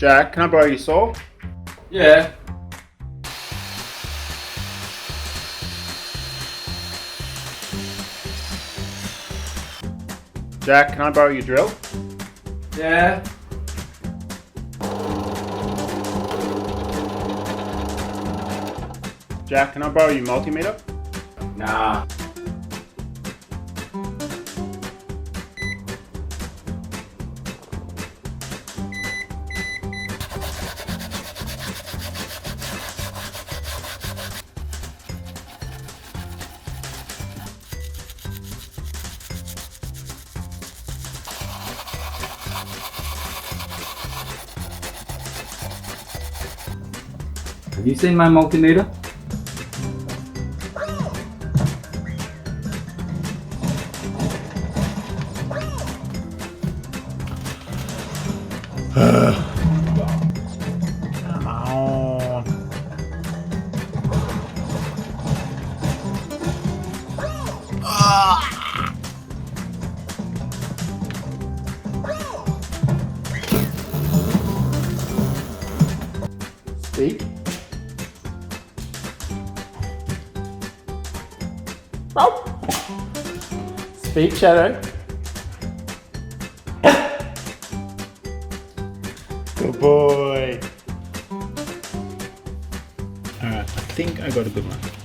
Jack, can I borrow your saw? Yeah. Jack, can I borrow your drill? Yeah. Jack, can I borrow your multimeter? Nah. Have you seen my multimeter? Come on. Speak. Speak, Shadow. Good boy. Alright, I think I got a good one.